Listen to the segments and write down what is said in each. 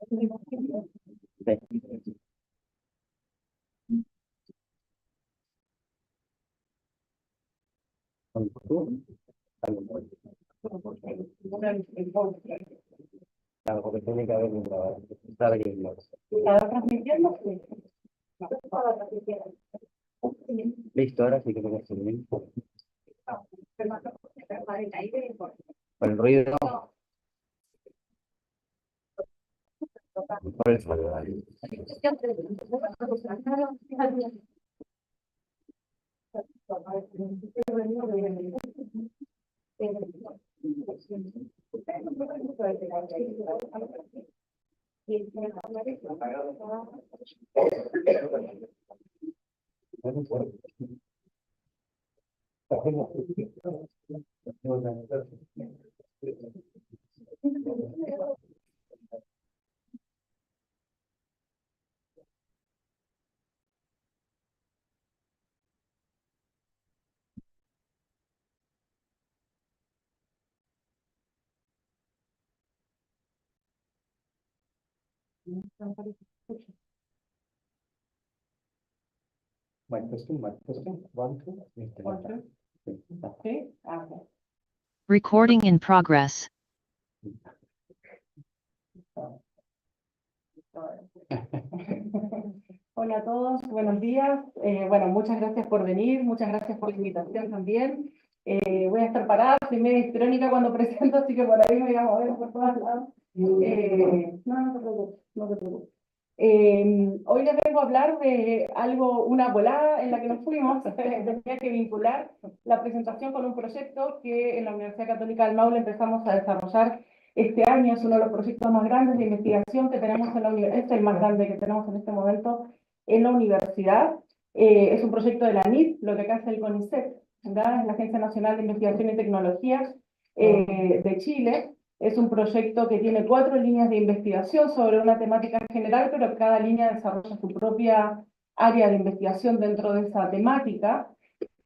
Sí. Claro, porque tiene que haber estar ahí. ¿Estaba transmitiendo? Sí. Listo, ahora sí que tengo que subir. Por el ruido, por el celular. Mic testing, mic testing. 1, 2. One, two. Sí. Okay. Recording in progress. Hola a todos, buenos días. Bueno, muchas gracias por venir, muchas gracias por la invitación también. Voy a estar parada, soy media histriónica cuando presento, así que por ahí me voy a mover por todos lados. No te preocupes, no te preocupes. Hoy les vengo a hablar de algo, una volada en la que nos fuimos. Tenía que vincular la presentación con un proyecto que en la Universidad Católica del Maule empezamos a desarrollar este año. Es uno de los proyectos más grandes de investigación que tenemos en la universidad, es el más grande que tenemos en este momento en la universidad. Es un proyecto de la NIT, lo que acá es el CONICET, ¿verdad? Es la Agencia Nacional de Investigación y Tecnología de Chile. Es un proyecto que tiene 4 líneas de investigación sobre una temática en general, pero cada línea desarrolla su propia área de investigación dentro de esa temática.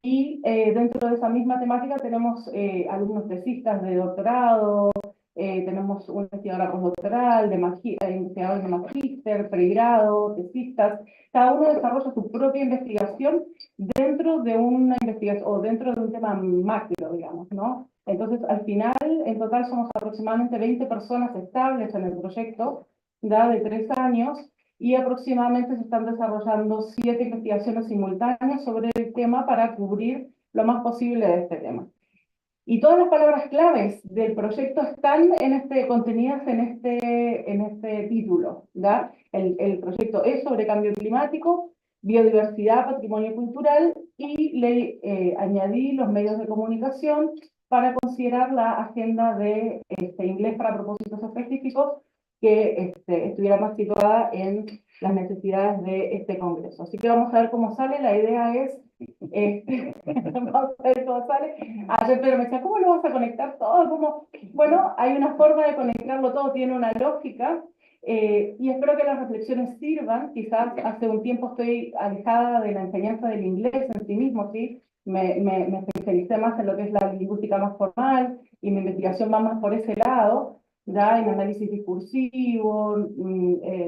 Y dentro de esa misma temática tenemos alumnos tesistas de doctorado, tenemos una investigadora postdoctoral, investigadores de magíster, pregrado, tesistas. Cada uno desarrolla su propia investigación dentro de una investigación o dentro de un tema macro, digamos, ¿no? Entonces, al final, en total somos aproximadamente 20 personas estables en el proyecto, ¿da? De 3 años, y aproximadamente se están desarrollando 7 investigaciones simultáneas sobre el tema para cubrir lo más posible de este tema. Y todas las palabras claves del proyecto están contenidas en este título, ¿da? El proyecto es sobre cambio climático, biodiversidad, patrimonio cultural, y le añadí los medios de comunicación para considerar la agenda de inglés para propósitos específicos que estuviera más situada en las necesidades de este congreso. Así que vamos a ver cómo sale. La idea es vamos a ver cómo sale. Ayer Pedro me decía, ¿cómo lo vas a conectar todo? ¿Cómo? Bueno, hay una forma de conectarlo todo, tiene una lógica, y espero que las reflexiones sirvan. Quizás hace un tiempo estoy alejada de la enseñanza del inglés en sí mismo, ¿sí? Me especialicé más en lo que es la lingüística más formal, y mi investigación va más por ese lado, ya en análisis discursivo,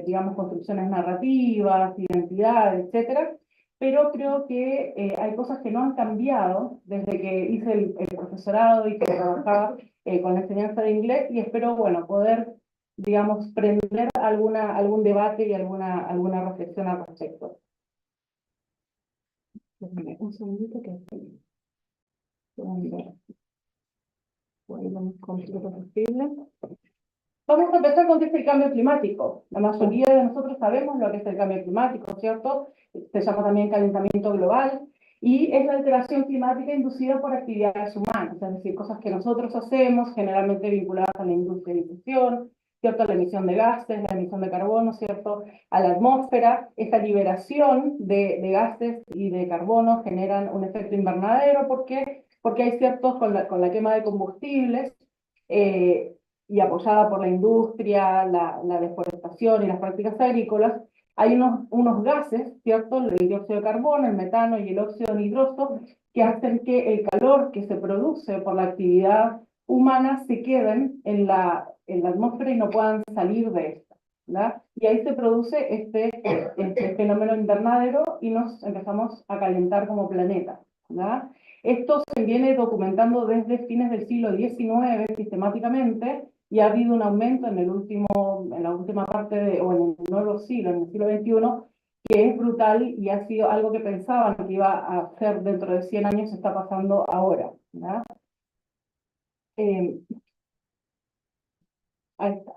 digamos, construcciones narrativas, identidad, etcétera. Pero creo que hay cosas que no han cambiado desde que hice el profesorado y que trabajaba con la enseñanza de inglés, y espero, bueno, poder, digamos, prender algún debate y alguna reflexión al respecto. Un segundito que lo más completo posible. Vamos a empezar con qué es el cambio climático. La mayoría de nosotros sabemos lo que es el cambio climático, ¿cierto? Se llama también calentamiento global, y es la alteración climática inducida por actividades humanas, es decir, cosas que nosotros hacemos, generalmente vinculadas a la industrialización, ¿cierto? A la emisión de gases, la emisión de carbono, ¿cierto? A la atmósfera. Esta liberación de gases y de carbono generan un efecto invernadero. ¿Por qué? Porque hay ciertos, con la quema de combustibles, y apoyada por la industria, la deforestación y las prácticas agrícolas, hay unos gases, ¿cierto? El dióxido de carbono, el metano y el óxido nitroso, que hacen que el calor que se produce por la actividad humana se queden en la atmósfera y no puedan salir de esta, ¿verdad? Y ahí se produce este fenómeno invernadero y nos empezamos a calentar como planeta, ¿verdad? Esto se viene documentando desde fines del siglo XIX sistemáticamente, y ha habido un aumento en la última parte o en el nuevo siglo, en el siglo XXI, que es brutal y ha sido algo que pensaban que iba a ser dentro de 100 años, está pasando ahora, ¿verdad? Ahí está.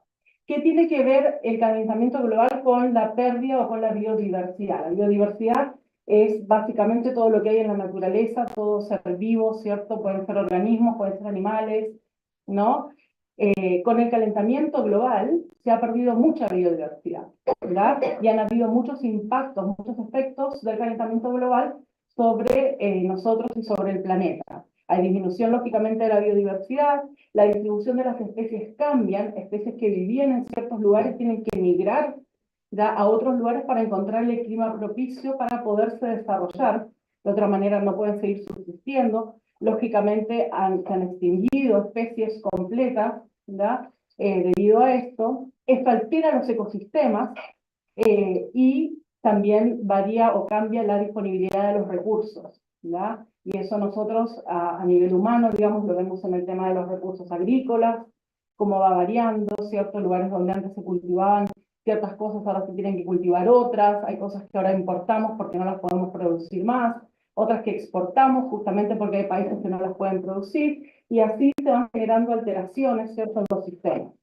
¿Qué tiene que ver el calentamiento global con la pérdida o con la biodiversidad? La biodiversidad es básicamente todo lo que hay en la naturaleza, todo ser vivo, ¿cierto? Pueden ser organismos, pueden ser animales, ¿no? Con el calentamiento global se ha perdido mucha biodiversidad, ¿verdad? Y han habido muchos impactos, muchos efectos del calentamiento global sobre nosotros y sobre el planeta. Hay disminución, lógicamente, de la biodiversidad, la distribución de las especies cambian, especies que vivían en ciertos lugares tienen que emigrar ya a otros lugares para encontrar el clima propicio para poderse desarrollar. De otra manera no pueden seguir subsistiendo. Lógicamente se han extinguido especies completas, ¿ya? Debido a esto. Esto altera los ecosistemas y también varía o cambia la disponibilidad de los recursos, ¿ya? Y eso nosotros a nivel humano, digamos, lo vemos en el tema de los recursos agrícolas, cómo va variando, ciertos lugares donde antes se cultivaban ciertas cosas, ahora se tienen que cultivar otras, hay cosas que ahora importamos porque no las podemos producir más, otras que exportamos justamente porque hay países que no las pueden producir, y así se van generando alteraciones, ¿cierto?, en los sistemas.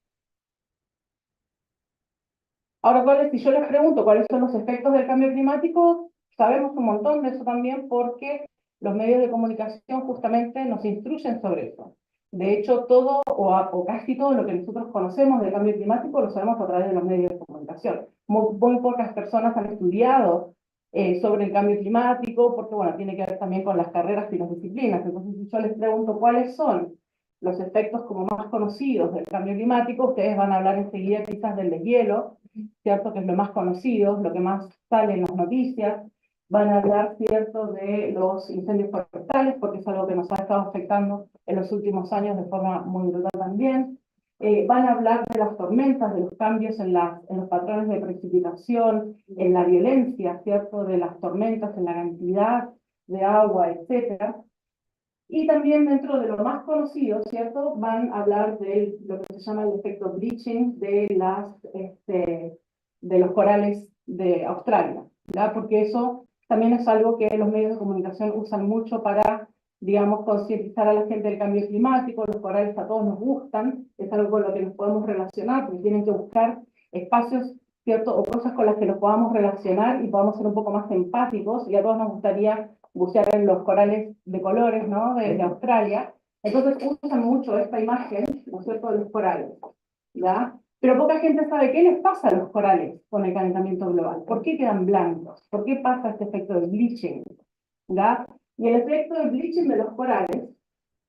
Ahora, si yo les pregunto cuáles son los efectos del cambio climático, sabemos un montón de eso también porque los medios de comunicación justamente nos instruyen sobre eso. De hecho, todo o casi todo lo que nosotros conocemos del cambio climático lo sabemos a través de los medios de comunicación. Muy pocas personas han estudiado sobre el cambio climático porque, bueno, tiene que ver también con las carreras y las disciplinas. Entonces, si yo les pregunto cuáles son los efectos como más conocidos del cambio climático, ustedes van a hablar enseguida quizás del deshielo, ¿cierto?, que es lo más conocido, lo que más sale en las noticias. Van a hablar, ¿cierto?, de los incendios forestales, porque es algo que nos ha estado afectando en los últimos años de forma muy brutal también. Van a hablar de las tormentas, de los cambios en los patrones de precipitación, en la violencia, ¿cierto?, de las tormentas, en la cantidad de agua, etcétera. Y también dentro de lo más conocido, ¿cierto?, van a hablar de lo que se llama el efecto bleaching de los corales de Australia, ¿ya? Porque eso también es algo que los medios de comunicación usan mucho para, digamos, concientizar a la gente del cambio climático. Los corales a todos nos gustan, es algo con lo que nos podemos relacionar, porque tienen que buscar espacios, ¿cierto?, o cosas con las que nos podamos relacionar y podamos ser un poco más empáticos, y a todos nos gustaría bucear en los corales de colores, ¿no?, de Australia. Entonces usan mucho esta imagen, ¿no es cierto?, de los corales, ¿ya? Pero poca gente sabe qué les pasa a los corales con el calentamiento global. ¿Por qué quedan blancos? ¿Por qué pasa este efecto de bleaching? ¿Ya? Y el efecto de bleaching de los corales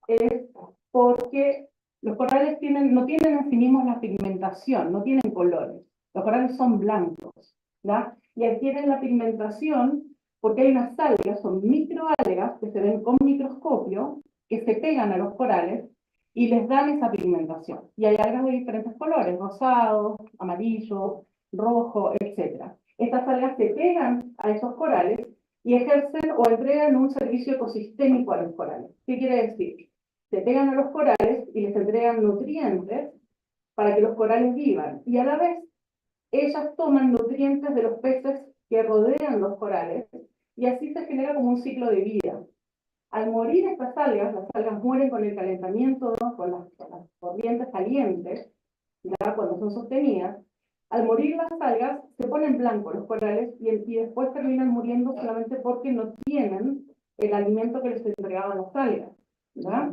es porque los corales no tienen en sí mismos la pigmentación, no tienen colores. Los corales son blancos, ¿ya? Y adquieren la pigmentación porque hay unas algas, son microalgas que se ven con microscopio, que se pegan a los corales y les dan esa pigmentación. Y hay algas de diferentes colores, rosado, amarillo, rojo, etc. Estas algas se pegan a esos corales y ejercen o entregan un servicio ecosistémico a los corales. ¿Qué quiere decir? Se pegan a los corales y les entregan nutrientes para que los corales vivan. Y a la vez, ellas toman nutrientes de los peces que rodean los corales, y así se genera como un ciclo de vida. Al morir estas algas, las algas mueren con el calentamiento, ¿no?, con las corrientes calientes, ¿ya?, cuando son sostenidas. Al morir las algas, se ponen blancos los corales y después terminan muriendo solamente porque no tienen el alimento que les entregaban las algas, ¿ya?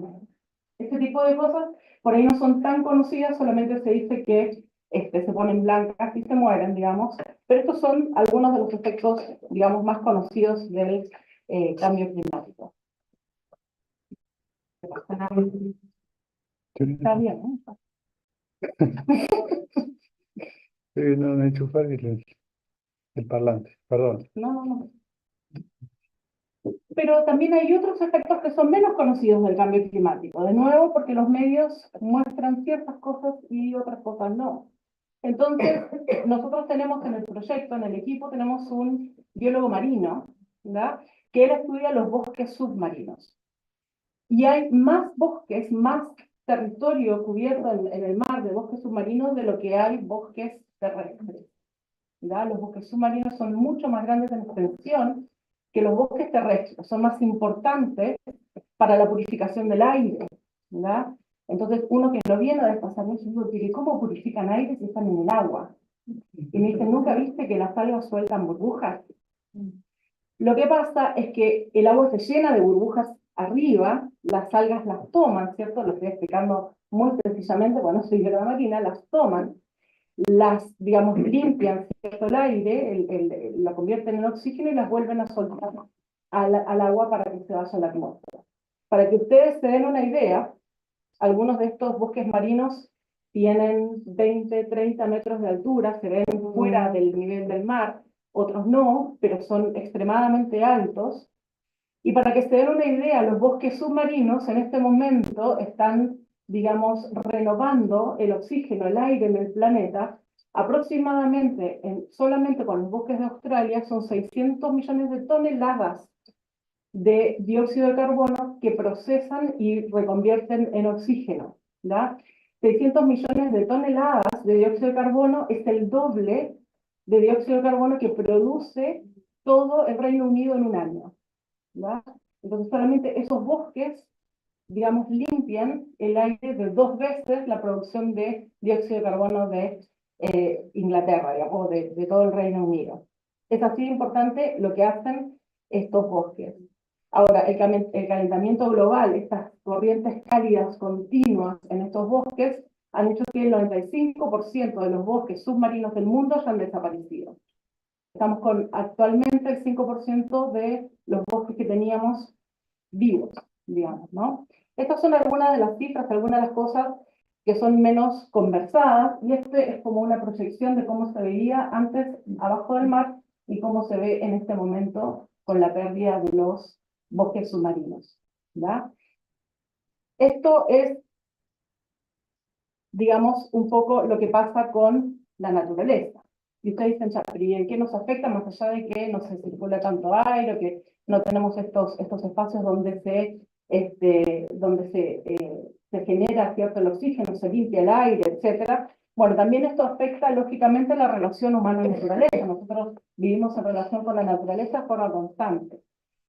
Este tipo de cosas por ahí no son tan conocidas, solamente se dice que se ponen blancas y se mueren, digamos, pero estos son algunos de los efectos, digamos, más conocidos del cambio climático. Está bien, ¿no? No, enchufar el parlante, perdón. No. Pero también hay otros efectos que son menos conocidos del cambio climático, de nuevo porque los medios muestran ciertas cosas y otras cosas no. Entonces, nosotros tenemos en el proyecto, en el equipo, tenemos un biólogo marino, ¿verdad? Que él estudia los bosques submarinos. Y hay más bosques, más territorio cubierto en el mar de bosques submarinos de lo que hay bosques terrestres. ¿Verdad? Los bosques submarinos son mucho más grandes en extensión que los bosques terrestres, son más importantes para la purificación del aire, ¿verdad? Entonces, uno que lo viene a desplazar mucho, dice, ¿cómo purifican aire si están en el agua? Y me dicen, ¿nunca viste que las algas sueltan burbujas? Lo que pasa es que el agua se llena de burbujas arriba, las algas las toman, ¿cierto? Lo estoy explicando muy sencillamente, porque no soy bióloga marina, las toman, las, digamos, limpian, ¿cierto? El aire, la convierten en oxígeno y las vuelven a soltar al agua para que se vaya a la atmósfera. Para que ustedes se den una idea, algunos de estos bosques marinos tienen 20, 30 metros de altura, se ven fuera del nivel del mar, otros no, pero son extremadamente altos. Y para que se den una idea, los bosques submarinos en este momento están, digamos, renovando el oxígeno, el aire en el planeta. Aproximadamente, solamente con los bosques de Australia, son 600 millones de toneladas de dióxido de carbono que procesan y reconvierten en oxígeno, ¿verdad? 600 millones de toneladas de dióxido de carbono es el doble de dióxido de carbono que produce todo el Reino Unido en un año, ¿verdad? Entonces solamente esos bosques, digamos, limpian el aire de 2 veces la producción de dióxido de carbono de Inglaterra, digamos, de todo el Reino Unido. Es así de importante lo que hacen estos bosques. Ahora, el calentamiento global, estas corrientes cálidas continuas en estos bosques, han hecho que el 95% de los bosques submarinos del mundo hayan desaparecido. Estamos con actualmente el 5% de los bosques que teníamos vivos, digamos, ¿no? Estas son algunas de las cifras, algunas de las cosas que son menos conversadas, y este es como una proyección de cómo se veía antes abajo del mar y cómo se ve en este momento con la pérdida de los bosques submarinos, ¿ya? Esto es, digamos, un poco lo que pasa con la naturaleza. Y ustedes dicen, ya, pero ¿y en qué nos afecta más allá de que no se circula tanto aire, o que no tenemos estos espacios donde se genera cierto el oxígeno, se limpia el aire, etcétera? Bueno, también esto afecta lógicamente la relación humano-naturaleza. Nosotros vivimos en relación con la naturaleza de forma constante.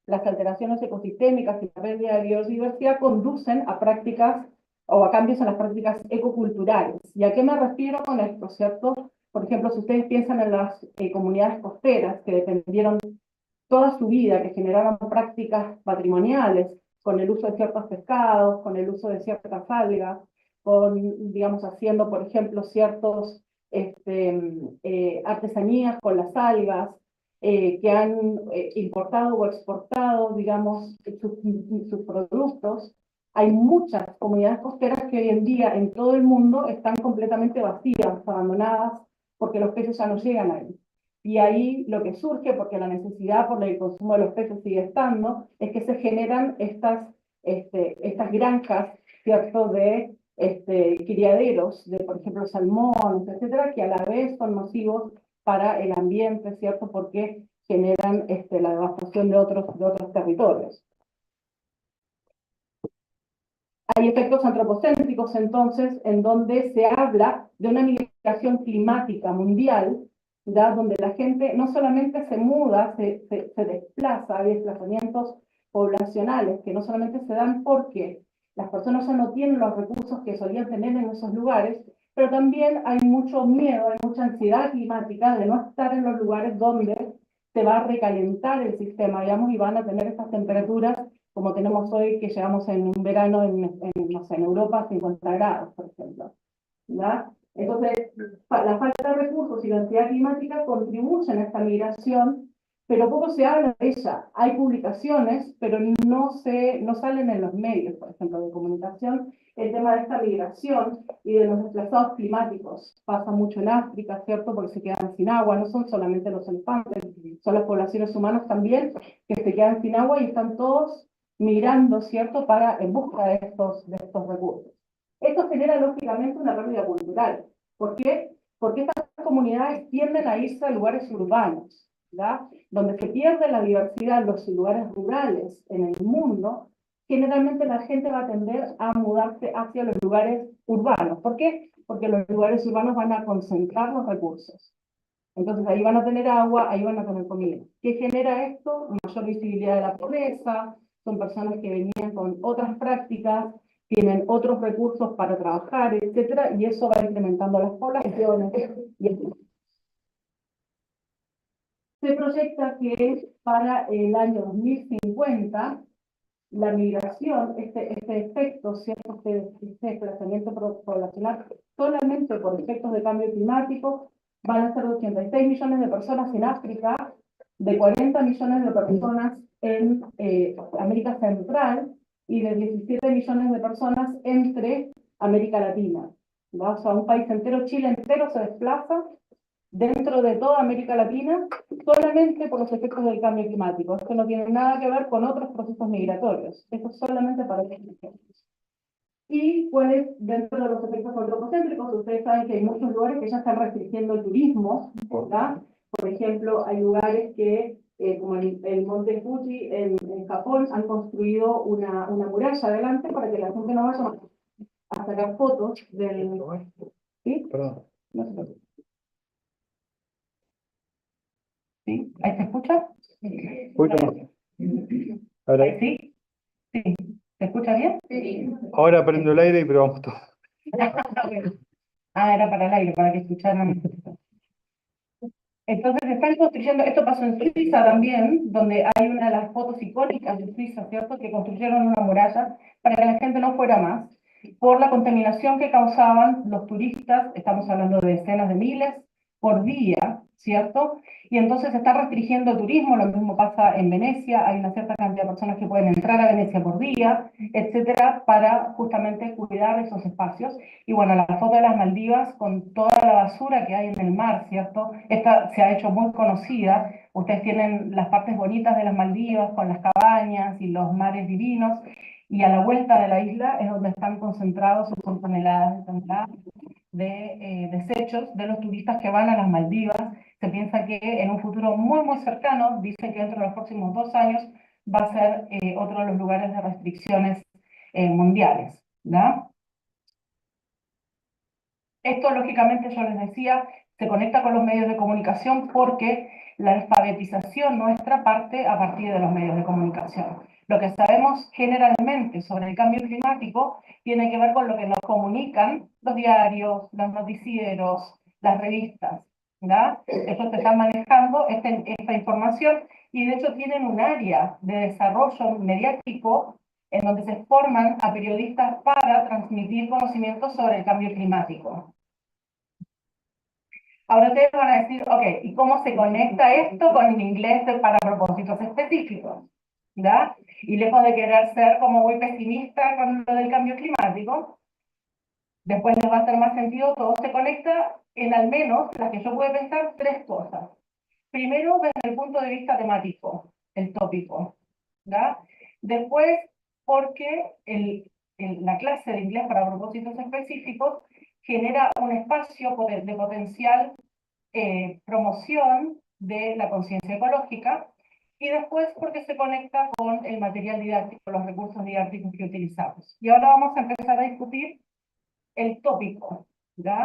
Las alteraciones ecosistémicas y la pérdida de biodiversidad conducen a prácticas o a cambios en las prácticas ecoculturales. ¿Y a qué me refiero con esto, cierto? Por ejemplo, si ustedes piensan en las comunidades costeras que dependieron toda su vida, que generaban prácticas patrimoniales, con el uso de ciertos pescados, con el uso de ciertas algas, con, digamos, haciendo, por ejemplo, ciertos artesanías con las algas, que han importado o exportado, digamos, sus productos. Hay muchas comunidades costeras que hoy en día en todo el mundo están completamente vacías, abandonadas, porque los peces ya no llegan ahí. Y ahí lo que surge, porque la necesidad por el consumo de los peces sigue estando, es que se generan estas granjas, ¿cierto?, de criaderos, de por ejemplo salmones, etcétera, que a la vez son nocivos para el ambiente, ¿cierto?, porque generan la devastación de otros territorios. Hay efectos antropocéntricos, entonces, en donde se habla de una migración climática mundial, ¿ya?, donde la gente no solamente se muda, se desplaza, hay desplazamientos poblacionales que no solamente se dan porque las personas ya no tienen los recursos que solían tener en esos lugares, pero también hay mucho miedo, hay mucha ansiedad climática de no estar en los lugares donde se va a recalentar el sistema, digamos, y van a tener estas temperaturas como tenemos hoy, que llegamos en un verano no sé, en Europa a 50 grados, por ejemplo, ¿ya? Entonces, la falta de recursos y la ansiedad climática contribuyen a esta migración, pero poco se habla de ella. Hay publicaciones, pero no salen en los medios, por ejemplo, de comunicación, el tema de esta migración y de los desplazados climáticos. Pasa mucho en África, ¿cierto?, porque se quedan sin agua, no son solamente los elefantes, son las poblaciones humanas también, que se quedan sin agua y están todos migrando, ¿cierto?, en busca de estos recursos. Esto genera lógicamente una pérdida cultural. ¿Por qué? porque estas comunidades tienden a irse a lugares urbanos, ¿ya? Donde se pierde la diversidad en los lugares rurales en el mundo, generalmente la gente va a tender a mudarse hacia los lugares urbanos. ¿Por qué? Porque los lugares urbanos van a concentrar los recursos. Entonces ahí van a tener agua, ahí van a tener comida. ¿Qué genera esto? Mayor visibilidad de la pobreza, son personas que venían con otras prácticas, tienen otros recursos para trabajar, etcétera, y eso va incrementando las poblaciones. Se proyecta que para el año 2050 la migración, este efecto, ¿cierto? Este desplazamiento poblacional, solamente por efectos de cambio climático, van a ser de 86 millones de personas en África, de 40 millones de personas en América Central y de 17 millones de personas entre América Latina. ¿Va? O sea, un país entero, Chile entero, se desplaza dentro de toda América Latina solamente por los efectos del cambio climático. Esto no tiene nada que ver con otros procesos migratorios. Esto es solamente para los efectos. Y pues dentro de los efectos antropocéntricos, ustedes saben que hay muchos lugares que ya están restringiendo el turismo, ¿verdad? Por ejemplo, hay lugares que, como el Monte Fuji en Japón, han construido una muralla adelante para que la gente no vaya a sacar fotos del... ¿Sí? Perdón. No se preocupe. ¿Sí? ¿Ahí se escucha? Mucho más. Ahora, ¿Sí? ¿Sí? ¿Se escucha bien? Sí. ahora prendo el aire y probamos todo. Ah, era para el aire, para que escucharan. Entonces están construyendo, esto pasó en Suiza también, donde hay una de las fotos icónicas de Suiza, ¿cierto? Que construyeron una muralla para que la gente no fuera más, por la contaminación que causaban los turistas, estamos hablando de decenas de miles por día, ¿cierto? Y entonces se está restringiendo el turismo, lo mismo pasa en Venecia, hay una cierta cantidad de personas que pueden entrar a Venecia por día, etcétera, para justamente cuidar esos espacios. Y bueno, la foto de las Maldivas con toda la basura que hay en el mar, ¿cierto? Esta se ha hecho muy conocida. Ustedes tienen las partes bonitas de las Maldivas con las cabañas y los mares divinos, y a la vuelta de la isla es donde están concentrados, son toneladas de desechos de los turistas que van a las Maldivas. Se piensa que en un futuro muy, muy cercano, dicen que dentro de los próximos 2 años, va a ser otro de los lugares de restricciones mundiales, ¿no? Esto, lógicamente, yo les decía, se conecta con los medios de comunicación porque la alfabetización nuestra parte a partir de los medios de comunicación. Lo que sabemos generalmente sobre el cambio climático tiene que ver con lo que nos comunican los diarios, los noticieros, las revistas, ¿verdad? Ellos te están manejando esta información y de hecho tienen un área de desarrollo mediático en donde se forman a periodistas para transmitir conocimientos sobre el cambio climático. Ahora ustedes van a decir, ok, ¿y cómo se conecta esto con el inglés para propósitos específicos? ¿Ya? Y lejos de querer ser como muy pesimista con lo del cambio climático, después les va a hacer más sentido, todo se conecta en al menos las que yo puedo pensar 3 cosas. Primero, desde el punto de vista temático, el tópico, ¿ya? Después, porque la clase de inglés para propósitos específicos genera un espacio de potencial promoción de la conciencia ecológica, y después porque se conecta con el material didáctico, los recursos didácticos que utilizamos. Y ahora vamos a empezar a discutir el tópico, ¿ya?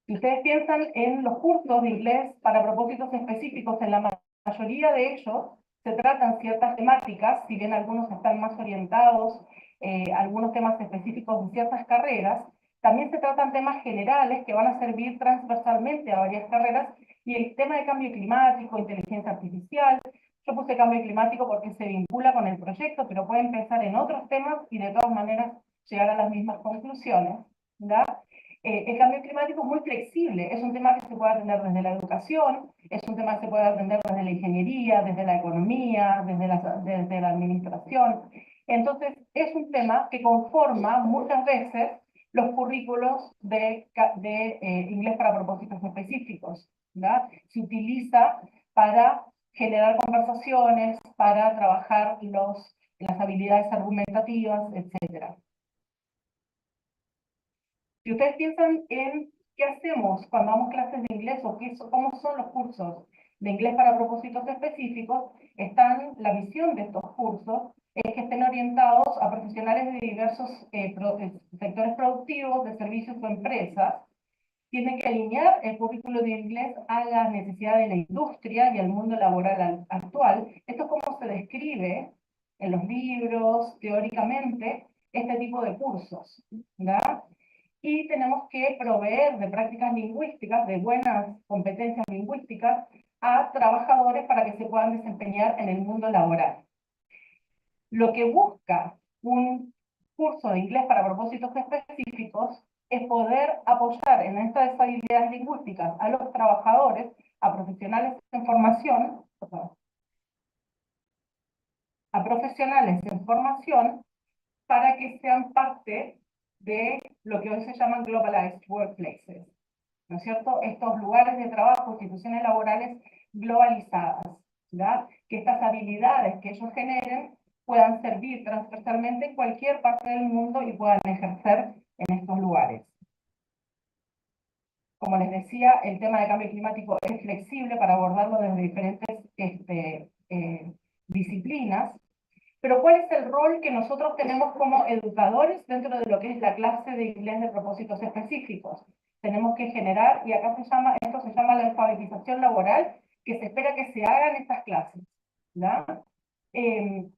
Si ustedes piensan en los cursos de inglés para propósitos específicos, en la mayoría de ellos se tratan ciertas temáticas, si bien algunos están más orientados, algunos temas específicos de ciertas carreras, también se tratan temas generales que van a servir transversalmente a varias carreras, y el tema de cambio climático, inteligencia artificial, yo puse cambio climático porque se vincula con el proyecto, pero pueden pensar en otros temas y de todas maneras llegar a las mismas conclusiones, ¿verdad? El cambio climático es muy flexible, es un tema que se puede atender desde la educación, es un tema que se puede atender desde la ingeniería, desde la economía, desde la administración. Entonces, es un tema que conforma muchas veces los currículos de inglés para propósitos específicos, ¿verdad? Se utiliza para generar conversaciones, para trabajar las habilidades argumentativas, etc. Si ustedes piensan en ¿Qué hacemos cuando damos clases de inglés o cómo son los cursos de inglés para propósitos específicos? La visión de estos cursos es que estén orientados a profesionales de diversos sectores productivos, de servicios o empresas. Tienen que alinear el currículo de inglés a las necesidades de la industria y al mundo laboral actual. Esto es como se describe en los libros, teóricamente, este tipo de cursos, ¿verdad? Y tenemos que proveer de prácticas lingüísticas, de buenas competencias lingüísticas, a trabajadores para que se puedan desempeñar en el mundo laboral. Lo que busca un curso de inglés para propósitos específicos es poder apoyar en estas habilidades lingüísticas a los trabajadores, a profesionales en formación, para que sean parte de lo que hoy se llaman globalized workplaces, ¿no es cierto? Estos lugares de trabajo, instituciones laborales globalizadas, ¿verdad? Que estas habilidades que ellos generen puedan servir transversalmente en cualquier parte del mundo y puedan ejercer en estos lugares. Como les decía, el tema de cambio climático es flexible para abordarlo desde diferentes disciplinas, pero ¿cuál es el rol que nosotros tenemos como educadores dentro de lo que es la clase de inglés de propósitos específicos? Tenemos que generar, y acá esto se llama la alfabetización laboral, que se espera que se haga en estas clases, ¿ya?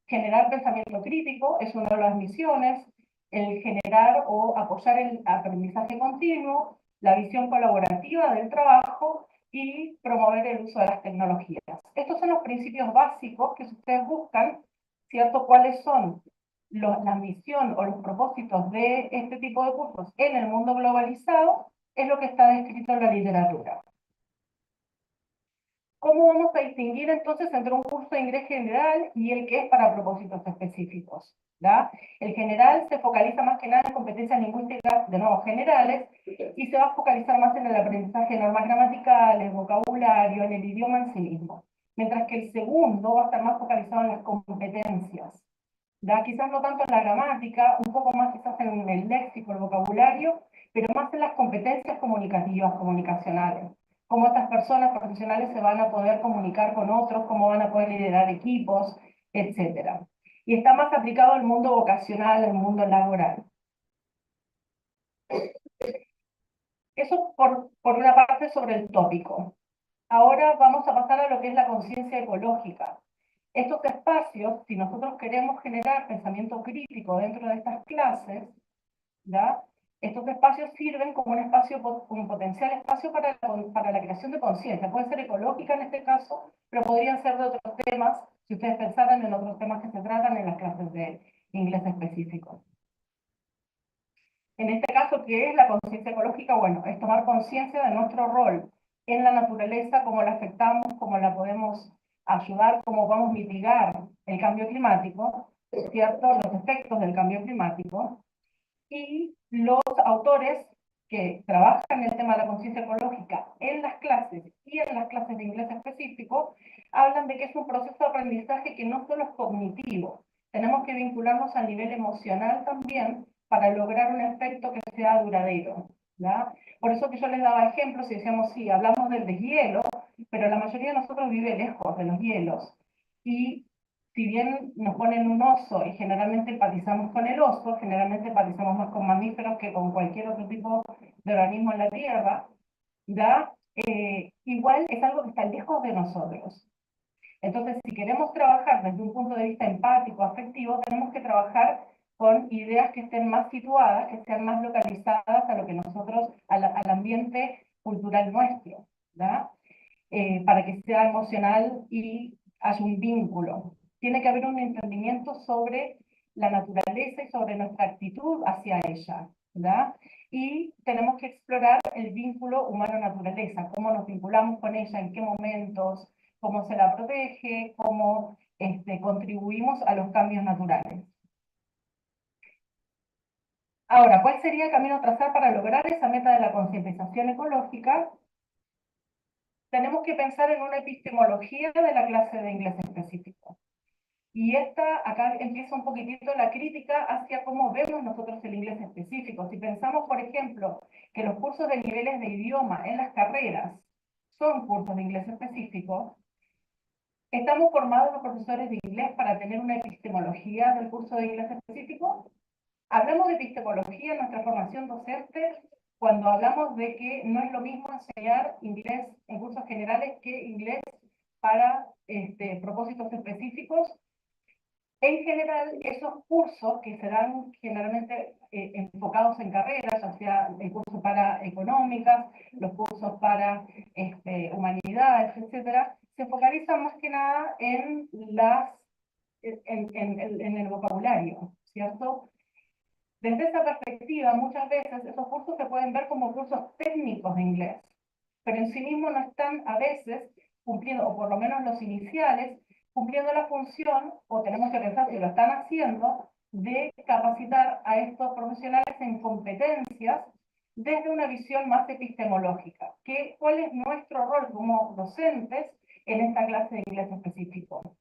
Generar pensamiento crítico es una de las misiones, el generar o apoyar el aprendizaje continuo, la visión colaborativa del trabajo y promover el uso de las tecnologías. Estos son los principios básicos que si ustedes buscan, ¿cierto? ¿Cuáles son la misión o los propósitos de este tipo de cursos en el mundo globalizado? Es lo que está descrito en la literatura. ¿Cómo vamos a distinguir entonces entre un curso de inglés general y el que es para propósitos específicos? ¿Da? El general se focaliza más que nada en competencias lingüísticas, de nuevo, generales, y se va a focalizar más en el aprendizaje de normas gramaticales, vocabulario, en el idioma en sí mismo. Mientras que el segundo va a estar más focalizado en las competencias. ¿Da? Quizás no tanto en la gramática, un poco más quizás en el léxico, el vocabulario, pero más en las competencias comunicativas, comunicacionales. Cómo estas personas profesionales se van a poder comunicar con otros, cómo van a poder liderar equipos, etc. Y está más aplicado al mundo vocacional, al mundo laboral. Eso por una parte sobre el tópico. Ahora vamos a pasar a lo que es la conciencia ecológica. Estos espacios, si nosotros queremos generar pensamiento crítico dentro de estas clases, ¿ya? Estos espacios sirven como un potencial espacio para la creación de conciencia. Puede ser ecológica en este caso, pero podrían ser de otros temas, si ustedes pensaran en otros temas que se tratan en las clases de inglés específico. En este caso, ¿qué es la conciencia ecológica? Bueno, es tomar conciencia de nuestro rol en la naturaleza, cómo la afectamos, cómo la podemos ayudar, cómo vamos a mitigar el cambio climático, ¿cierto? Los efectos del cambio climático. Y los autores que trabajan el tema de la conciencia ecológica en las clases y en las clases de inglés específico, hablan de que es un proceso de aprendizaje que no solo es cognitivo, tenemos que vincularnos a nivel emocional también para lograr un efecto que sea duradero, ¿ya? Por eso que yo les daba ejemplos y decíamos, sí, hablamos del deshielo, pero la mayoría de nosotros vive lejos de los hielos. Y si bien nos ponen un oso y generalmente empatizamos con el oso, generalmente empatizamos más con mamíferos que con cualquier otro tipo de organismo en la Tierra, ¿ya? Igual es algo que está lejos de nosotros. Entonces, si queremos trabajar desde un punto de vista empático, afectivo, tenemos que trabajar con ideas que estén más situadas, que sean más localizadas a lo que nosotros, al ambiente cultural nuestro, ¿ya? Para que sea emocional y haya un vínculo. Tiene que haber un entendimiento sobre la naturaleza y sobre nuestra actitud hacia ella, ¿verdad? Y tenemos que explorar el vínculo humano-naturaleza, cómo nos vinculamos con ella, en qué momentos, cómo se la protege, cómo contribuimos a los cambios naturales. Ahora, ¿cuál sería el camino a trazar para lograr esa meta de la concientización ecológica? Tenemos que pensar en una epistemología de la clase de inglés específico. Y acá empieza un poquitito la crítica hacia cómo vemos nosotros el inglés específico. Si pensamos, por ejemplo, que los cursos de niveles de idioma en las carreras son cursos de inglés específicos, ¿estamos formados los profesores de inglés para tener una epistemología del curso de inglés específico? Hablamos de epistemología en nuestra formación docente cuando hablamos de que no es lo mismo enseñar inglés en cursos generales que inglés para propósitos específicos. En general, esos cursos que se dan generalmente enfocados en carreras, ya sea el curso para económicas, los cursos para humanidades, etcétera, se focalizan más que nada en el vocabulario, ¿cierto? Desde esa perspectiva, muchas veces esos cursos se pueden ver como cursos técnicos de inglés, pero en sí mismos no están a veces cumpliendo, o por lo menos los iniciales, cumpliendo la función, o tenemos que pensar si lo están haciendo, de capacitar a estos profesionales en competencias desde una visión más epistemológica. ¿Cuál es nuestro rol como docentes en esta clase de inglés específico?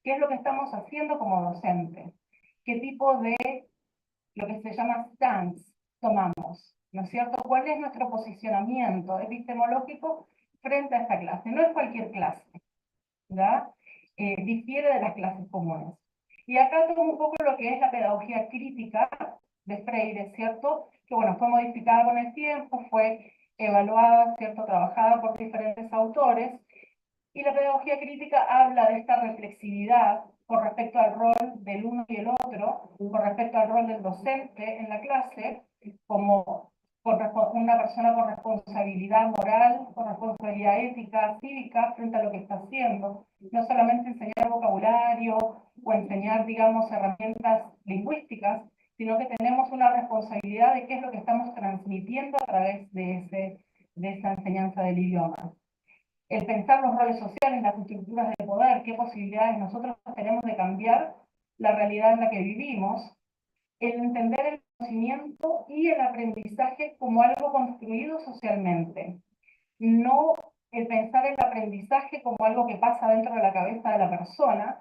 ¿Qué es lo que estamos haciendo como docentes? ¿Qué tipo de lo que se llama stance tomamos? ¿No es cierto? ¿Cuál es nuestro posicionamiento epistemológico frente a esta clase? No es cualquier clase, ¿ya? Difiere de las clases comunes. Y acá tomo un poco lo que es la pedagogía crítica de Freire, ¿cierto? Que bueno, fue modificada con el tiempo, fue evaluada, ¿cierto? Trabajada por diferentes autores, y la pedagogía crítica habla de esta reflexividad con respecto al rol del uno y el otro, con respecto al rol del docente en la clase, como una persona con responsabilidad moral, con responsabilidad ética, cívica, frente a lo que está haciendo. No solamente enseñar vocabulario o enseñar, digamos, herramientas lingüísticas, sino que tenemos una responsabilidad de qué es lo que estamos transmitiendo a través de esa enseñanza del idioma. El pensar los roles sociales, las estructuras de poder, qué posibilidades nosotros tenemos de cambiar la realidad en la que vivimos, el entender el conocimiento y el aprendizaje como algo construido socialmente, no el pensar el aprendizaje como algo que pasa dentro de la cabeza de la persona,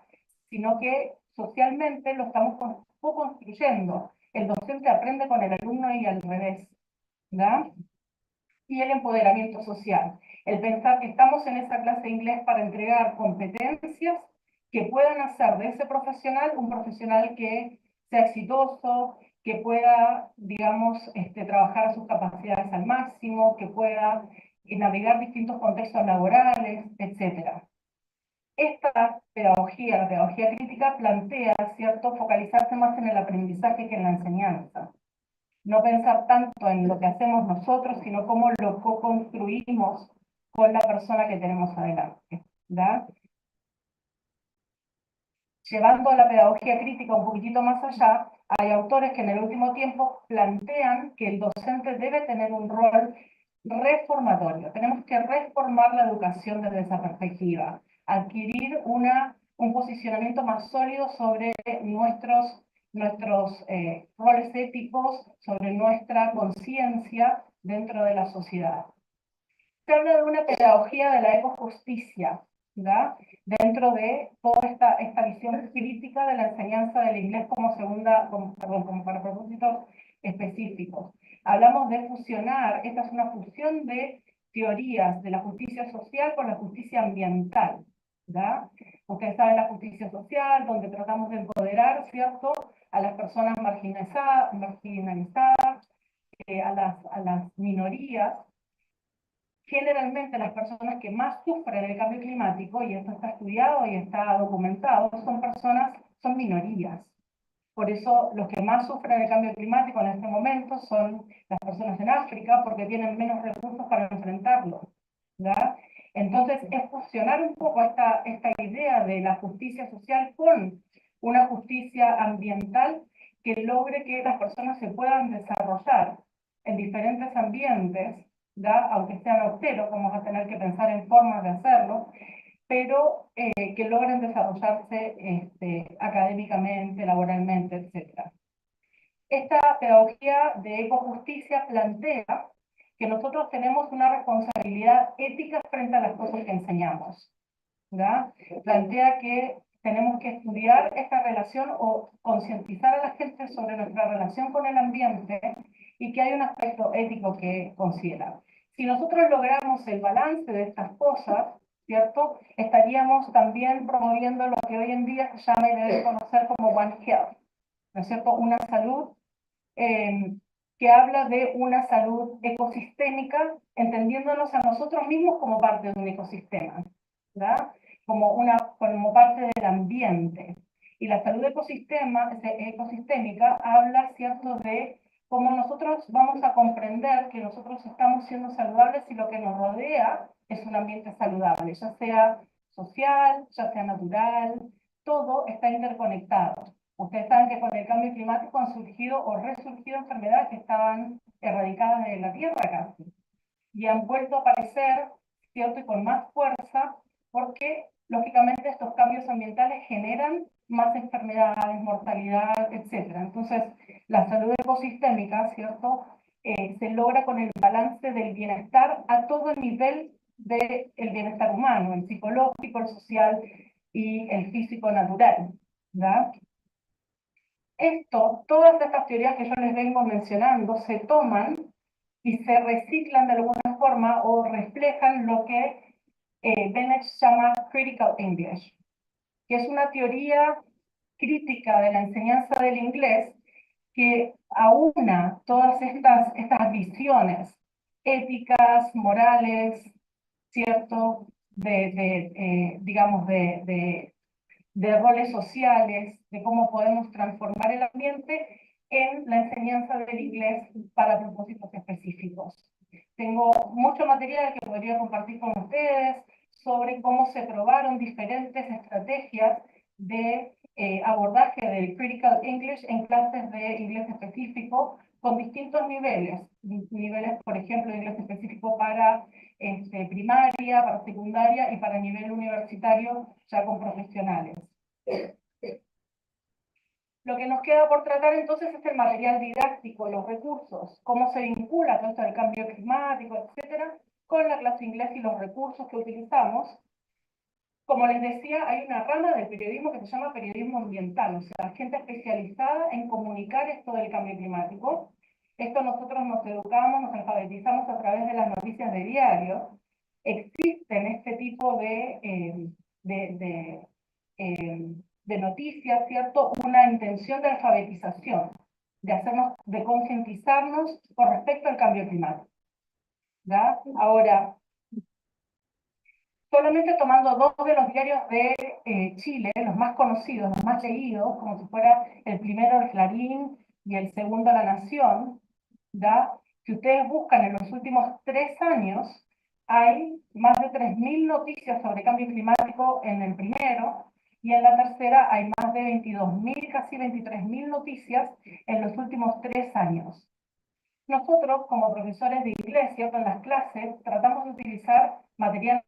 sino que socialmente lo estamos co-construyendo. El docente aprende con el alumno y al revés, ¿verdad? Y el empoderamiento social. El pensar que estamos en esa clase de inglés para entregar competencias que puedan hacer de ese profesional un profesional que sea exitoso, que pueda, digamos, trabajar sus capacidades al máximo, que pueda navegar distintos contextos laborales, etc. Esta pedagogía, la pedagogía crítica, plantea, ¿cierto?, focalizarse más en el aprendizaje que en la enseñanza. No pensar tanto en lo que hacemos nosotros, sino cómo lo co-construimos con la persona que tenemos adelante, ¿verdad? Llevando la pedagogía crítica un poquitito más allá, hay autores que en el último tiempo plantean que el docente debe tener un rol reformatorio. Tenemos que reformar la educación desde esa perspectiva, adquirir un posicionamiento más sólido sobre nuestros roles éticos, sobre nuestra conciencia dentro de la sociedad. Se habla de una pedagogía de la ecojusticia, ¿verdad? Dentro de toda esta visión crítica de la enseñanza del inglés como para propósitos específicos. Hablamos de fusionar, esta es una fusión de teorías de la justicia social con la justicia ambiental, ¿verdad? Ustedes saben la justicia social, donde tratamos de empoderar, ¿cierto?, a las personas marginalizadas, a las minorías. Generalmente las personas que más sufren el cambio climático, y esto está estudiado y está documentado, son minorías. Por eso los que más sufren el cambio climático en este momento son las personas en África, porque tienen menos recursos para enfrentarlo, ¿verdad? Entonces es fusionar un poco esta idea de la justicia social con una justicia ambiental que logre que las personas se puedan desarrollar en diferentes ambientes, ¿verdad? Aunque sean austeros, vamos a tener que pensar en formas de hacerlo, pero que logren desarrollarse académicamente, laboralmente, etc. Esta pedagogía de ecojusticia plantea que nosotros tenemos una responsabilidad ética frente a las cosas que enseñamos, ¿verdad? Plantea que tenemos que estudiar esta relación o concientizar a la gente sobre nuestra relación con el ambiente y que hay un aspecto ético que considerar. Si nosotros logramos el balance de estas cosas, ¿cierto? Estaríamos también promoviendo lo que hoy en día se llama y debe conocer como One Health, ¿no es cierto? Una salud que habla de una salud ecosistémica, entendiéndonos a nosotros mismos como parte de un ecosistema, ¿verdad? Como parte del ambiente. Y la salud ecosistémica habla, ¿cierto?, de cómo nosotros vamos a comprender que nosotros estamos siendo saludables y lo que nos rodea es un ambiente saludable, ya sea social, ya sea natural, todo está interconectado. Ustedes saben que con el cambio climático han surgido o resurgido enfermedades que estaban erradicadas de la Tierra casi, y han vuelto a aparecer, ¿cierto?, y con más fuerza, porque lógicamente estos cambios ambientales generan más enfermedades, mortalidad, etc. Entonces, la salud ecosistémica, ¿cierto?, se logra con el balance del bienestar a todo el nivel del bienestar humano, el psicológico, el social y el físico natural, ¿verdad? Todas estas teorías que yo les vengo mencionando se toman y se reciclan de alguna forma o reflejan lo que Bennett llama Critical English, que es una teoría crítica de la enseñanza del inglés que aúna todas estas visiones éticas, morales, ¿cierto?, digamos, de roles sociales, de cómo podemos transformar el ambiente en la enseñanza del inglés para propósitos específicos. Tengo mucho material que podría compartir con ustedes sobre cómo se probaron diferentes estrategias de abordaje del Critical English en clases de inglés específico con distintos niveles. Niveles, por ejemplo, de inglés específico para primaria, para secundaria y para nivel universitario ya con profesionales. Lo que nos queda por tratar entonces es el material didáctico, los recursos, cómo se vincula todo esto del cambio climático, etcétera, con la clase de inglés y los recursos que utilizamos. Como les decía, hay una rama del periodismo que se llama periodismo ambiental, o sea, gente especializada en comunicar esto del cambio climático. Esto nosotros nos educamos, nos alfabetizamos a través de las noticias de diario. Existen este tipo de noticias, ¿cierto? Una intención de alfabetización, de concientizarnos con respecto al cambio climático, ¿ya? Ahora, solamente tomando dos de los diarios de Chile, los más conocidos, los más leídos, como si fuera el primero el Clarín y el segundo La Nación, ¿ya? Si ustedes buscan en los últimos 3 años, hay más de 3.000 noticias sobre cambio climático en el primero, y en la tercera hay más de 22.000, casi 23.000 noticias en los últimos 3 años. Nosotros, como profesores de inglés, ¿cierto?, en las clases, tratamos de utilizar material,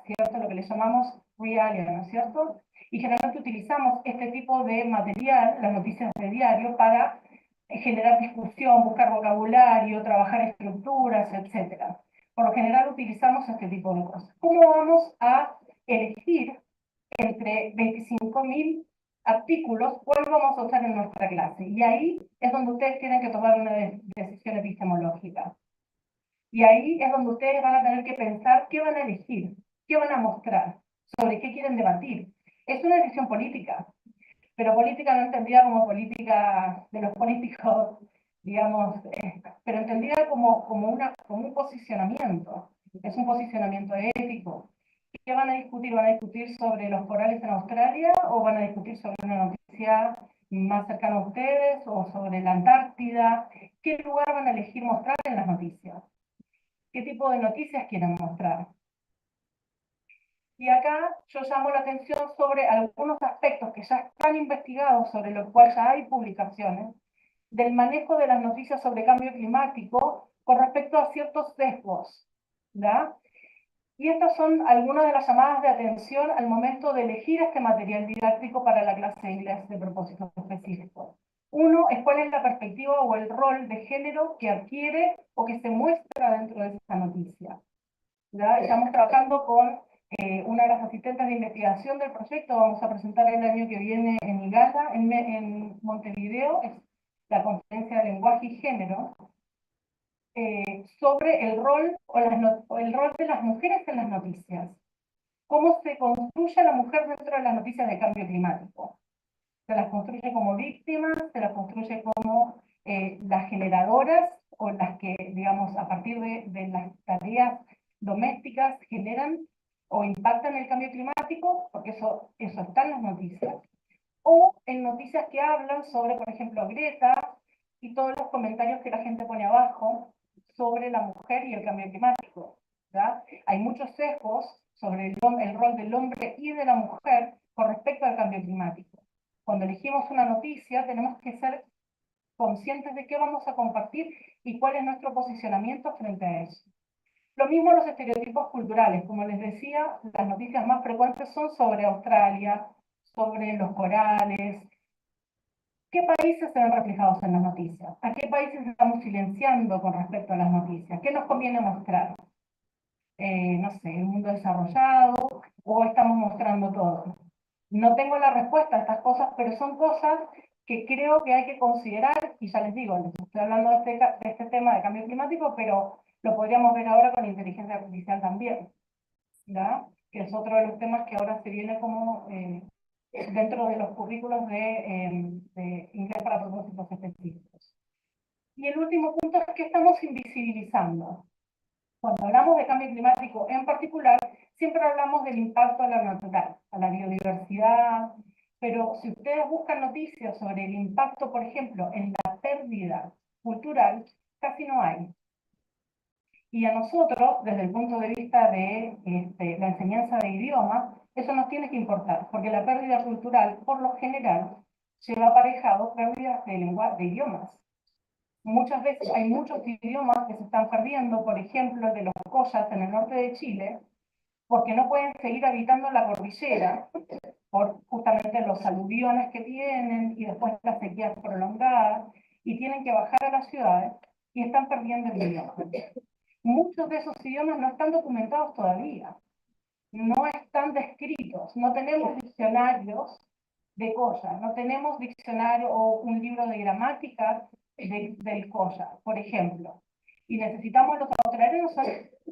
¿cierto?, lo que le llamamos realia, ¿no es cierto? Y generalmente utilizamos este tipo de material, las noticias de diario, para generar discusión, buscar vocabulario, trabajar estructuras, etc. Por lo general utilizamos este tipo de cosas. ¿Cómo vamos a elegir entre 25.000 artículos cuál vamos a usar en nuestra clase? Y ahí es donde ustedes tienen que tomar una decisión epistemológica. Y ahí es donde ustedes van a tener que pensar qué van a elegir, qué van a mostrar, sobre qué quieren debatir. Es una decisión política, pero política no entendida como política de los políticos, digamos, pero entendida como un posicionamiento. Es un posicionamiento ético. ¿Qué van a discutir? ¿Van a discutir sobre los corales en Australia o van a discutir sobre una noticia más cercana a ustedes o sobre la Antártida? ¿Qué lugar van a elegir mostrar en las noticias? ¿Qué tipo de noticias quieren mostrar? Y acá yo llamo la atención sobre algunos aspectos que ya están investigados, sobre los cuales ya hay publicaciones, del manejo de las noticias sobre cambio climático con respecto a ciertos sesgos, ¿ya? Y estas son algunas de las llamadas de atención al momento de elegir este material didáctico para la clase de inglés de propósitos específicos. Uno es cuál es la perspectiva o el rol de género que adquiere o que se muestra dentro de esta noticia. ¿Ya? Estamos trabajando con una de las asistentes de investigación del proyecto. Vamos a presentar el año que viene en IGALA, en Montevideo, es la conferencia de lenguaje y género, sobre el rol, o el rol de las mujeres en las noticias. Cómo se construye a la mujer dentro de las noticias de cambio climático. Se las construye como víctimas, se las construye como las generadoras, o las que, digamos, a partir de las tareas domésticas generan o impactan el cambio climático, porque eso está en las noticias. O en noticias que hablan sobre, por ejemplo, Greta, y todos los comentarios que la gente pone abajo sobre la mujer y el cambio climático, ¿ya? Hay muchos sesgos sobre el rol del hombre y de la mujer con respecto al cambio climático. Cuando elegimos una noticia, tenemos que ser conscientes de qué vamos a compartir y cuál es nuestro posicionamiento frente a eso. Lo mismo los estereotipos culturales. Como les decía, las noticias más frecuentes son sobre Australia, sobre los corales. ¿Qué países se ven reflejados en las noticias? ¿A qué países estamos silenciando con respecto a las noticias? ¿Qué nos conviene mostrar? No sé, el mundo desarrollado, o estamos mostrando todo. No tengo la respuesta a estas cosas, pero son cosas que creo que hay que considerar, y ya les digo, les estoy hablando de este tema de cambio climático, pero lo podríamos ver ahora con inteligencia artificial también, ¿ya? Que es otro de los temas que ahora se viene como dentro de los currículos de inglés para propósitos específicos. Y el último punto es que estamos invisibilizando. Cuando hablamos de cambio climático en particular, siempre hablamos del impacto a la natural, a la biodiversidad, pero si ustedes buscan noticias sobre el impacto, por ejemplo, en la pérdida cultural, casi no hay. Y a nosotros, desde el punto de vista de la enseñanza de idiomas, eso nos tiene que importar, porque la pérdida cultural, por lo general, lleva aparejado pérdidas de idiomas. Muchas veces hay muchos idiomas que se están perdiendo, por ejemplo, el de los collas en el norte de Chile, porque no pueden seguir habitando la cordillera, por justamente los aluviones que tienen, y después las sequías prolongadas, y tienen que bajar a las ciudades, y están perdiendo el idioma. Muchos de esos idiomas no están documentados todavía, no están descritos, no tenemos diccionarios de Kolla, no tenemos diccionario o un libro de gramática del Kolla, por ejemplo. Y necesitamos, los australianos son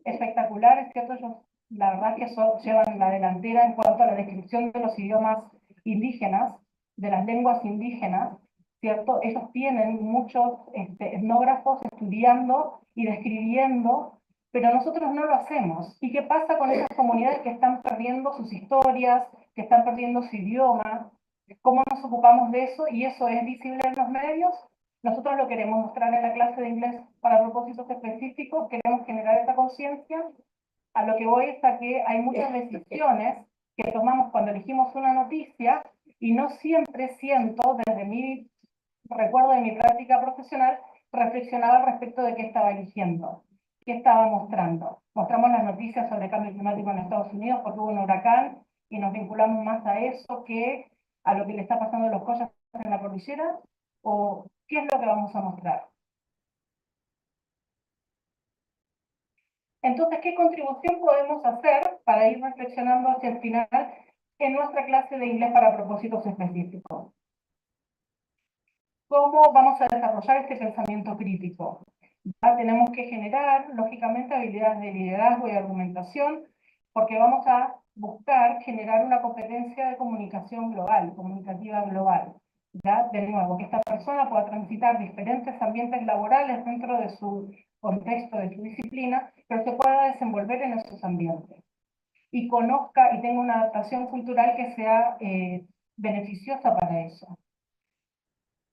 espectaculares, ¿cierto? Ellos, la verdad que llevan la delantera en cuanto a la descripción de los idiomas indígenas, de las lenguas indígenas, ¿cierto? Ellos tienen muchos etnógrafos estudiando y describiendo, pero nosotros no lo hacemos. ¿Y qué pasa con esas comunidades que están perdiendo sus historias, que están perdiendo su idioma? ¿Cómo nos ocupamos de eso? Y eso es visible en los medios. Nosotros lo queremos mostrar en la clase de inglés para propósitos específicos, queremos generar esta conciencia. A lo que voy es a que hay muchas decisiones que tomamos cuando elegimos una noticia, y no siempre siento, desde mi recuerdo de mi práctica profesional, reflexionaba al respecto de qué estaba eligiendo, qué estaba mostrando. Mostramos las noticias sobre cambio climático en Estados Unidos porque hubo un huracán, y nos vinculamos más a eso que a lo que le está pasando a los collas en la cordillera, o qué es lo que vamos a mostrar. Entonces, ¿qué contribución podemos hacer para ir reflexionando hacia el final en nuestra clase de inglés para propósitos específicos? ¿Cómo vamos a desarrollar este pensamiento crítico? Ya tenemos que generar, lógicamente, habilidades de liderazgo y argumentación, porque vamos a buscar generar una competencia de comunicación global, comunicativa global. Ya, de nuevo, que esta persona pueda transitar diferentes ambientes laborales dentro de su contexto, de su disciplina, pero se pueda desenvolver en esos ambientes. Y conozca y tenga una adaptación cultural que sea beneficiosa para eso.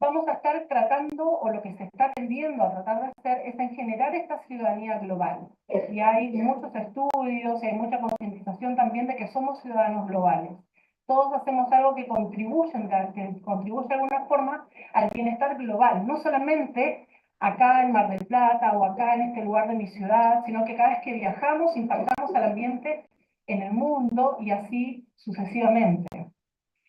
Vamos a estar tratando, o lo que se está tendiendo a tratar de hacer, es en generar esta ciudadanía global. Y hay muchos estudios, y hay mucha concientización también de que somos ciudadanos globales. Todos hacemos algo que contribuye de alguna forma al bienestar global, no solamente acá en Mar del Plata o acá en este lugar de mi ciudad, sino que cada vez que viajamos impactamos al ambiente en el mundo, y así sucesivamente.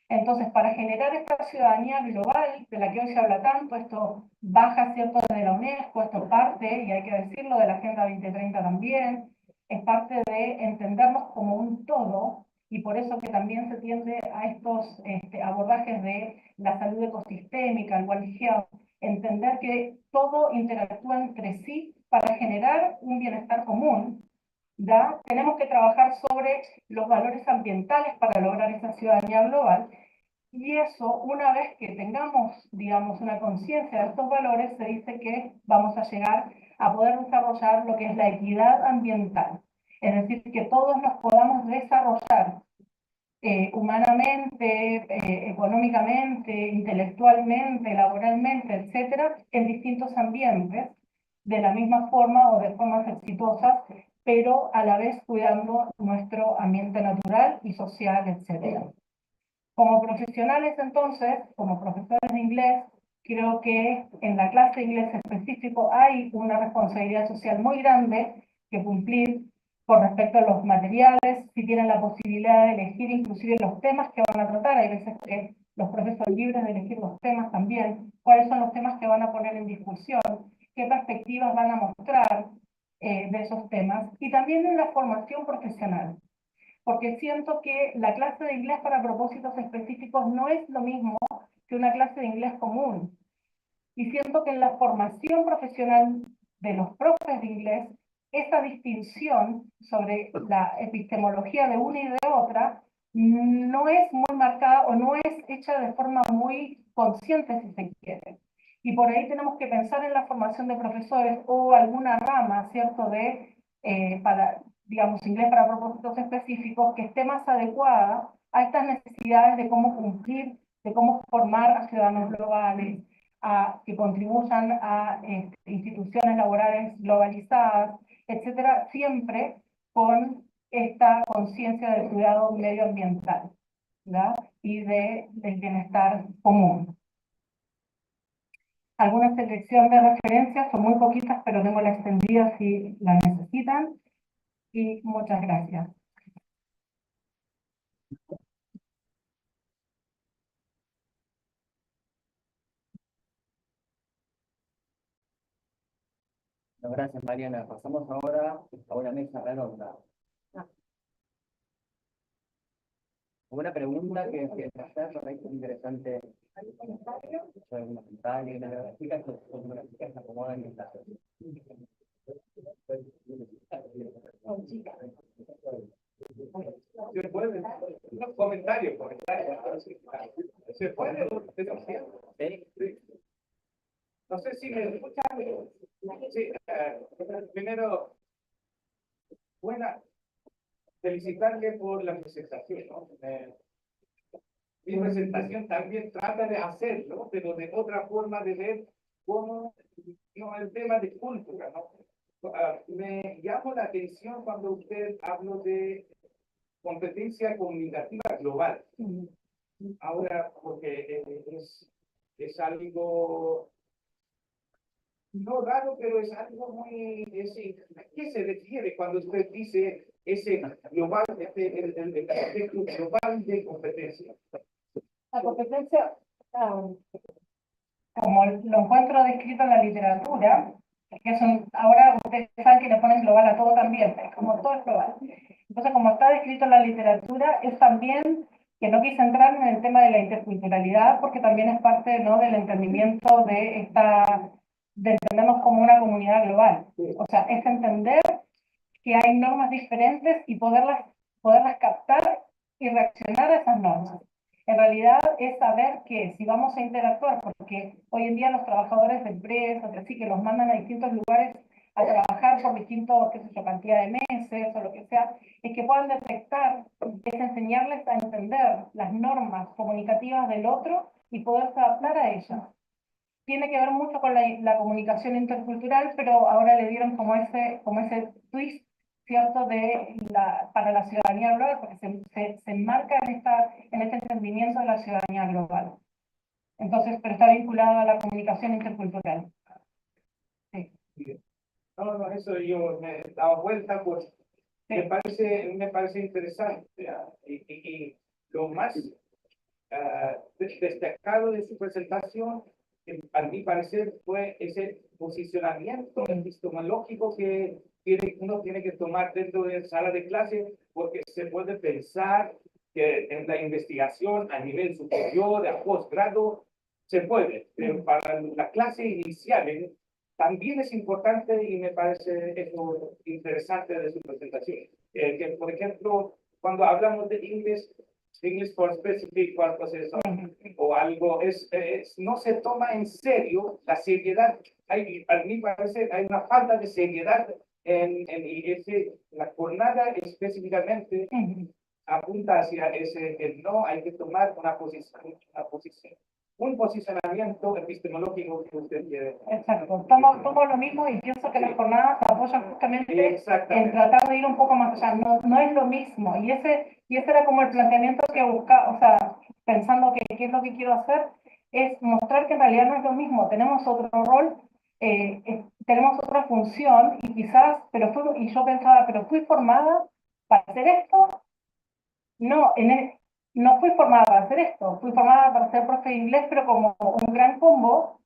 Entonces, para generar esta ciudadanía global de la que hoy se habla tanto, esto baja, ¿cierto?, desde la UNESCO, esto parte, y hay que decirlo, de la Agenda 2030 también, es parte de entendernos como un todo, y por eso que también se tiende a estos abordajes de la salud ecosistémica, el One Health, entender que todo interactúa entre sí para generar un bienestar común. ¿Ya? Tenemos que trabajar sobre los valores ambientales para lograr esa ciudadanía global, y eso, una vez que tengamos, digamos, una conciencia de estos valores, se dice que vamos a llegar a poder desarrollar lo que es la equidad ambiental. Es decir, que todos nos podamos desarrollar humanamente, económicamente, intelectualmente, laboralmente, etcétera, en distintos ambientes, de la misma forma o de formas exitosas, pero a la vez cuidando nuestro ambiente natural y social, etcétera. Como profesionales, entonces, como profesores de inglés, creo que en la clase de inglés específico hay una responsabilidad social muy grande que cumplir con respecto a los materiales, si tienen la posibilidad de elegir inclusive los temas que van a tratar. Hay veces que los profesores son libres de elegir los temas también, cuáles son los temas que van a poner en discusión, qué perspectivas van a mostrar de esos temas, y también en la formación profesional, porque siento que la clase de inglés para propósitos específicos no es lo mismo que una clase de inglés común. Y siento que en la formación profesional de los profes de inglés, esa distinción sobre la epistemología de una y de otra no es muy marcada o no es hecha de forma muy consciente, si se quiere. Y por ahí tenemos que pensar en la formación de profesores o alguna rama, ¿cierto?, de, digamos, inglés para propósitos específicos, que esté más adecuada a estas necesidades de cómo cumplir, de cómo formar a ciudadanos globales, que contribuyan a instituciones laborales globalizadas, etcétera, siempre con esta conciencia del cuidado medioambiental, ¿verdad? Y del bienestar común. Alguna selección de referencias, son muy poquitas, pero tengo la extendida si la necesitan, y muchas gracias. No, gracias, Mariana. Pasamos ahora a una mesa redonda. Una pregunta que hacer, me parece interesante. Sobre algunos comentarios, las chicas se acomodan en la... Se puede, unos comentarios. Se puede, sí. No sé si me escuchan. Sí, primero, felicitarle por la presentación, ¿no? Mi presentación también trata de hacerlo, pero de otra forma de ver cómo, no, el tema de cultura, ¿no? Me llamó la atención cuando usted habló de competencia comunicativa global. Ahora, porque es algo no raro, pero es algo muy... ¿A qué se refiere cuando usted dice ese global, el aspecto global de competencia? La competencia, como lo encuentro descrito en la literatura, que ahora ustedes saben que le ponen global a todo también, como todo es global. Entonces, como está descrito en la literatura, es también que no quise entrar en el tema de la interculturalidad, porque también es parte, ¿no?, del entendimiento de entendernos como una comunidad global. O sea, es entender que hay normas diferentes y poderlas captar y reaccionar a esas normas. En realidad es saber que si vamos a interactuar, porque hoy en día los trabajadores de empresas, así que los mandan a distintos lugares a trabajar por distintos, qué sé yo, cantidad de meses o lo que sea, es que puedan detectar, es enseñarles a entender las normas comunicativas del otro y poderse adaptar a ellas. Tiene que ver mucho con la comunicación intercultural, pero ahora le dieron como ese twist, ¿cierto?, para la ciudadanía global, porque se enmarca en este entendimiento de la ciudadanía global. Entonces, pero está vinculado a la comunicación intercultural. Sí. No, eso yo me daba vuelta, pues Sí. me parece interesante. Y lo más destacado de su presentación a mi parecer, fue ese posicionamiento epistemológico que uno tiene que tomar dentro de la sala de clase, porque se puede pensar que en la investigación a nivel superior, a posgrado, se puede, pero para las clases iniciales también es importante y me parece eso interesante de su presentación. Que, por ejemplo, cuando hablamos de English for Specific Purposes o algo, no se toma en serio la seriedad. A mí parece hay una falta de seriedad la jornada específicamente apunta hacia que no hay que tomar un posicionamiento epistemológico que usted quiere. Exacto, tomo lo mismo y pienso que las jornadas apoyan justamente en tratar de ir un poco más allá, no es lo mismo, y ese era como el planteamiento que buscaba, o sea, pensando que qué es lo que quiero hacer, es mostrar que en realidad no es lo mismo, tenemos otro rol, tenemos otra función, y quizás, y yo pensaba, pero fui formada para hacer esto, no, no fui formada para hacer esto, fui formada para ser profe de inglés, pero como un gran combo,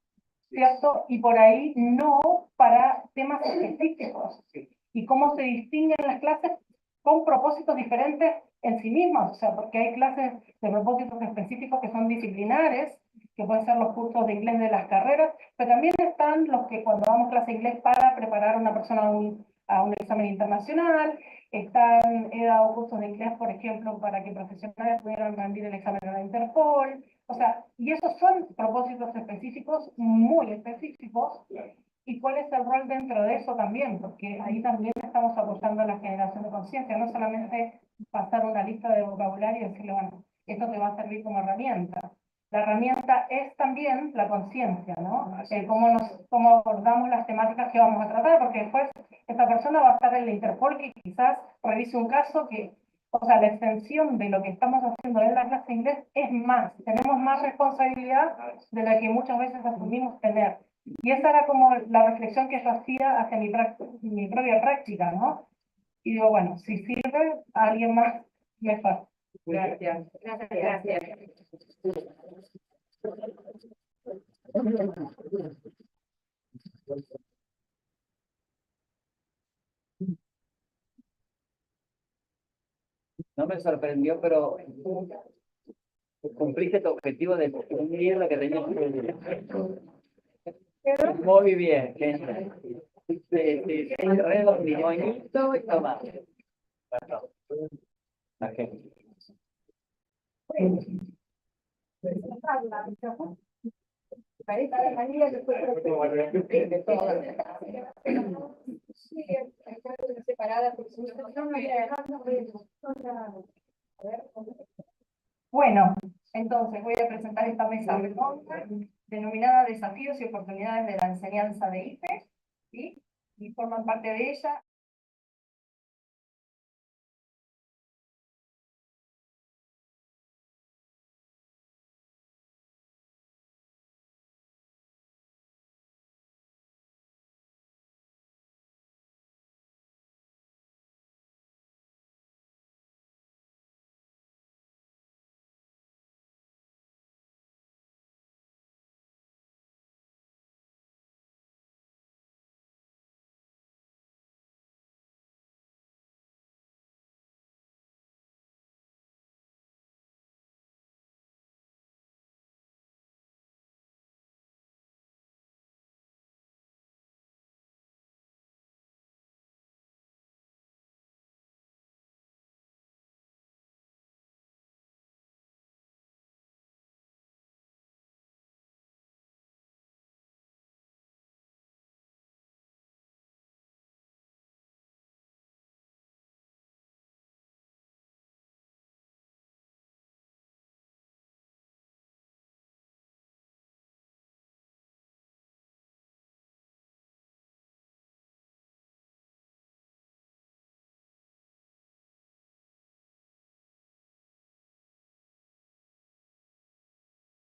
¿cierto? Y por ahí no para temas específicos. Y cómo se distinguen las clases con propósitos diferentes en sí mismas, o sea, porque hay clases de propósitos específicos que son disciplinares, que pueden ser los cursos de inglés de las carreras, pero también están los que cuando damos clase de inglés para preparar a una persona a un examen internacional, he dado cursos de inglés, por ejemplo, para que profesionales pudieran rendir el examen de la Interpol, o sea, y esos son propósitos específicos, muy específicos, y cuál es el rol dentro de eso también, porque ahí también estamos apoyando la generación de conciencia, no solamente pasar una lista de vocabulario y decirle, bueno, esto te va a servir como herramienta. La herramienta es también la conciencia, ¿no? Cómo abordamos las temáticas que vamos a tratar, porque después esta persona va a estar en la Interpol que quizás revise un caso que, o sea, la extensión de lo que estamos haciendo en la clase de inglés es más, tenemos más responsabilidad de la que muchas veces asumimos tener. Y esa era como la reflexión que yo hacía hacia mi propia práctica, ¿no? Y digo, bueno, si sirve a alguien más, mejor. Gracias. Gracias. No me sorprendió, pero cumpliste tu objetivo de un mierda que tenías que decir. Muy bien, gente. Sí, redondito y toma. Bueno, la gente. Bueno, entonces voy a presentar esta mesa redonda denominada Desafíos y oportunidades de la enseñanza de IFE, ¿sí? Y forman parte de ella